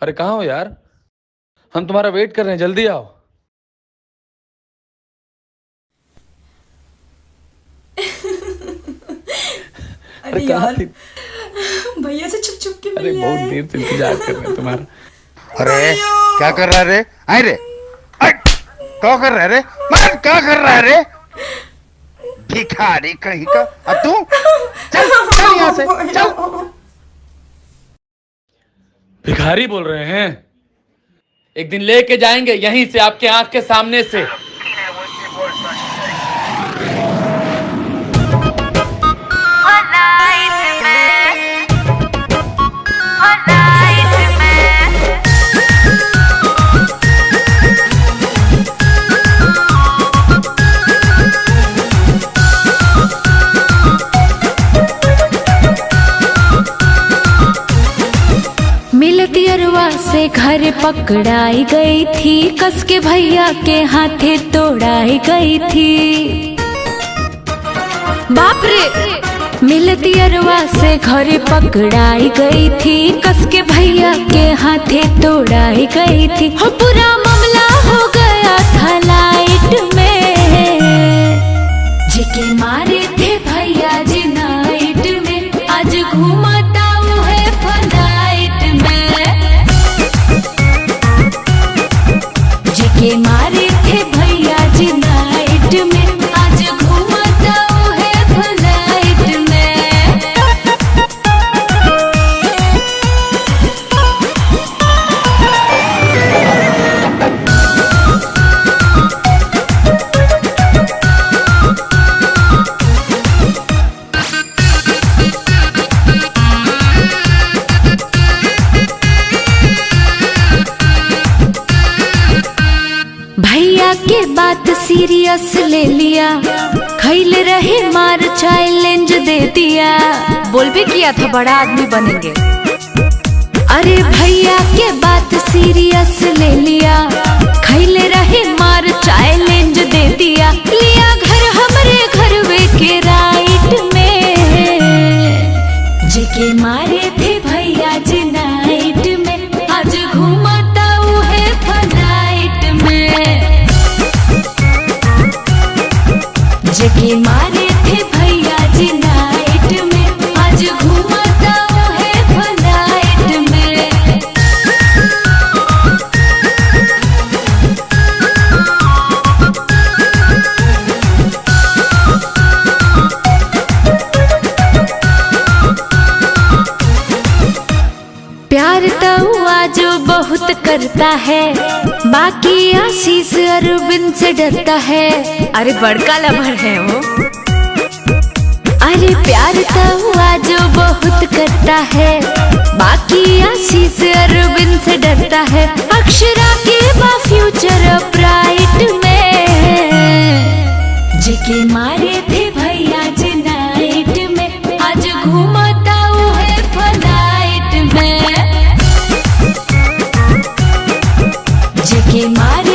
अरे कहाँ हो यार? हम तुम्हारा वेट कर रहे हैं, जल्दी आओ। अरे अरे कहाँ यार, थी? भैया से छुप छुप के अरे मिल बहुत आए। देर से इंतजार कर रहे हैं तुम्हारा। अरे क्या कर रहा है रे? आए रे, आए, क्या कर रहा है रे? मैं क्या कर रहा है रे? भिखारी कहीं का। अब तू चल चल यहाँ से चल। भिखारी बोल रहे हैं? एक दिन लेके जाएंगे यहीं से, आपके आंख के सामने से। मिलती अरवा से घर पकड़ाई गई थी, कस के भैया के हाथे तोड़ाई गई थी। बाप रे! मिलती अरवा से घर पकड़ाई गई थी, कस के भैया के हाथे तोड़ाई गई थी। हो पूरा मामला हो गया था लाइट में, जेके मारे थे भैया जी नाइट में, आज घूमता है फ्लाइट में। जेके मारे थे भैया जी नाइट में, आज घूमता है फ्लाइट में। भैया के बात सीरियस ले लिया, खैल रहे मार चैलेंज दे दिया। बोल भी किया था बड़ा आदमी बनेंगे। अरे भैया के बात सीरियस ले लिया, खैल रहे मार चैलेंज दे दिया। लिया घर हमरे घरवे के राइट में, जेके मारे थे भैया जी नाइट में, आज घूमता है फ्लाइट में। जेके मारे थे भैया जी नाइट में, आज घूमता है फ्लाइट में। प्यार तो हुआ जो बहुत करता है, बाकी आशीष अरविंद से डरता है। अरे बड़का लवर है वो। अरे प्यार तो हुआ जो बहुत करता है, बाकी आशीष अरविंद से डरता है। अक्षरा के बा फ्यूचर ब्राइट में, जेके मारे थे भैया जी नाइट में, आज घूमता है फ्लाइट में। जेके मारे